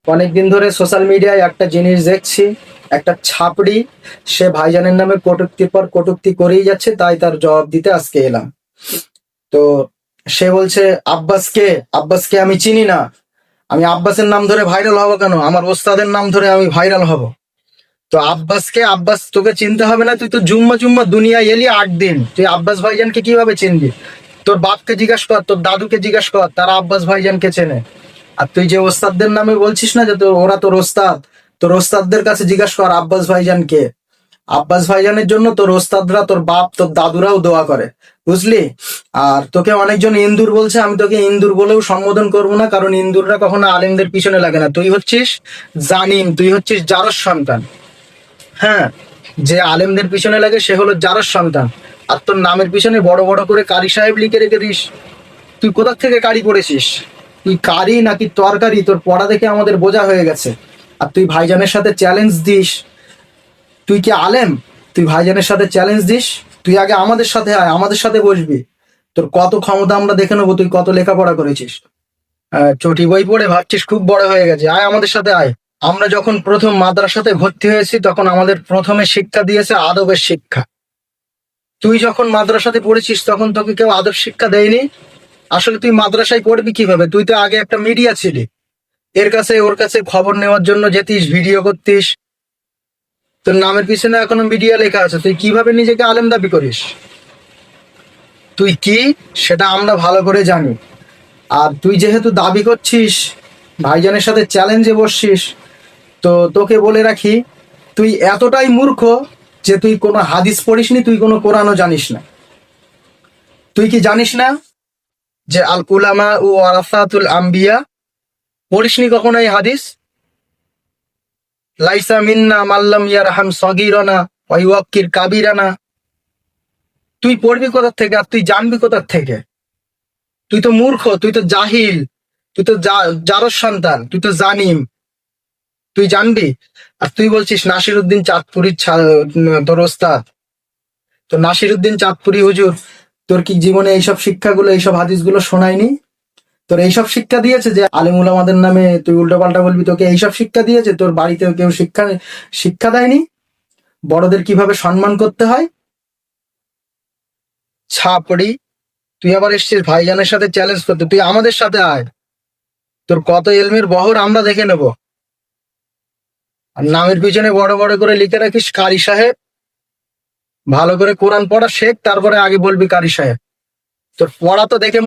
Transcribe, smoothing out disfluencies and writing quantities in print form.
অনেকদিন ধরে সোশ্যাল মিডিয়ায় একটা জিনিস দেখছি, একটা ছাপড়ি সে ভাইজানের নামে কটূক্তির পর কটূক্তি করেই যাচ্ছে, তাই তার জবাব দিতে আজকে এলাম। তো সে বলছে আব্বাসকে আমি চিনি না। আমি আব্বাসের নাম ধরে ভাইরাল হব কেন? আমার ওস্তাদের নাম ধরে আমি ভাইরাল হব। তো আব্বাস তোকে চিনতে হবে না, তুই তো জুম্মা জুম্মা দুনিয়ায় এলি 8 দিন, তুই আব্বাস ভাইজানকে কিভাবে চিনবি? তোর বাপকে জিজ্ঞাস কর, তোর দাদুকে জিজ্ঞাস কর, তারা আব্বাস ভাইজানকে চেনে। আর তুই যে ওস্তাদদের নামে বলছিস না যে ওরা তোর ওস্তাদ, তোর ওস্তাদদের কাছে জিজ্ঞাসা কর আব্বাস ভাইজানকে। আব্বাস ভাইজানের জন্য তোর ওস্তাদরা, তোর বাপ, তোর দাদুরাও দোয়া করে, বুঝলি? আর তোকে অনেকজন ইন্দুর বলছে, আমি তোকে ইন্দুর বলেও সম্বোধন করবো না, কারণ ইন্দুররা কখনো আলেমদের পিছনে লাগে না। তুই হচ্ছিস জানিম, তুই হচ্ছিস জারস সন্তান। হ্যাঁ, যে আলেমদের পিছনে লাগে সে হলো জারস সন্তান। আর তোর নামের পিছনে বড় বড় করে কারি সাহেব লিখে রেখে দিস। তুই কোথা থেকে কারি পড়েছিস? তুই কারি নাকি তরকারি, তোর পড়া দেখে আমাদের বোঝা হয়ে গেছে। আর তুই ভাইজানের সাথে চ্যালেঞ্জ দিস? তুই কি আলেম? তুই ভাইজানের সাথে চ্যালেঞ্জ দিস? তুই আগে আমাদের সাথে আয়, আমাদের সাথে বসবি। তোর কত ক্ষমতা আমরা দেখে নেবো, তুই কত লেখাপড়া করেছিস। চটি বই পড়ে ভাবছিস খুব বড় হয়ে গেছে, আয় আমাদের সাথে আয়। আমরা যখন প্রথম মাদ্রাসাতে ভর্তি হয়েছি তখন আমাদের প্রথমে শিক্ষা দিয়েছে আদবের শিক্ষা। তুই যখন মাদ্রাসাতে পড়েছিস তখন তোকে কেউ আদব শিক্ষা দেয়নি। আসলে তুই মাদ্রাসায় পড়বি কিভাবে? তুই তো আগে একটা মিডিয়া ছিলি, এর কাছে ওর কাছে খবর নেওয়ার জন্য যেতিস, ভিডিও করতিস। তোর নামের পিছনে এখনো মিডিয়া লেখা আছে, তুই কিভাবে নিজেকে আলেম দাবি করিস? তুই কি সেটা আমরা ভালো করে জানি। আর তুই যেহেতু দাবি করছিস, ভাইজানের সাথে চ্যালেঞ্জে বসছিস, তো তোকে বলে রাখি, তুই এতটাই মূর্খ যে তুই কোনো হাদিস পড়িসনি, তুই কোনো কোরআনও জানিস না। তুই কি জানিস না যে আল উলামা ও ওয়ারাসাতুল আম্বিয়া? পড়িসনি কখনো এই হাদিস? লাইসা মিন্না মাল্লাম ইয়ারহাম সগীরানা ওয়া ইউক্কির কাবীরানা। তুই পড়বি কোথা থেকে আর তুই জানবি কোথা থেকে? তুই তো মূর্খ, তুই তো জাহিল, তুই তো জারস সন্তান, তুই তো জানিম। তুই জানবি? আর তুই বলছিস নাসিরউদ্দিন চাঁদপুরীর তোর ওস্তাদ। তো নাসিরউদ্দিন চাঁদপুরি হুজুর তোর কি জীবনে এইসব শিক্ষাগুলো, এইসব হাদিসগুলো শোনায়নি? তোর এইসব শিক্ষা দিয়েছে যে আলিম উলামাদের নামে তুই উল্টো পাল্টা বলবি? তোকে এইসব শিক্ষা দিয়েছে? তোর বাড়িতেও কেউ শিক্ষা শিক্ষা দেয়নি বড়দের কিভাবে সম্মান করতে হয়? ছাপড়ি, তুই আবার এসছিস ভাইজানের সাথে চ্যালেঞ্জ করতে। তুই আমাদের সাথে আয়, তোর কত এলমের বহর আমরা দেখে নেব। আর নামের পিছনে বড় বড় করে লিখে রাখিস কারি সাহেব। ভালো করে কোরআন পড়া শেখ, তারপরে আগে বলবি কারি সাহেব। তোর পড়া তো দেখে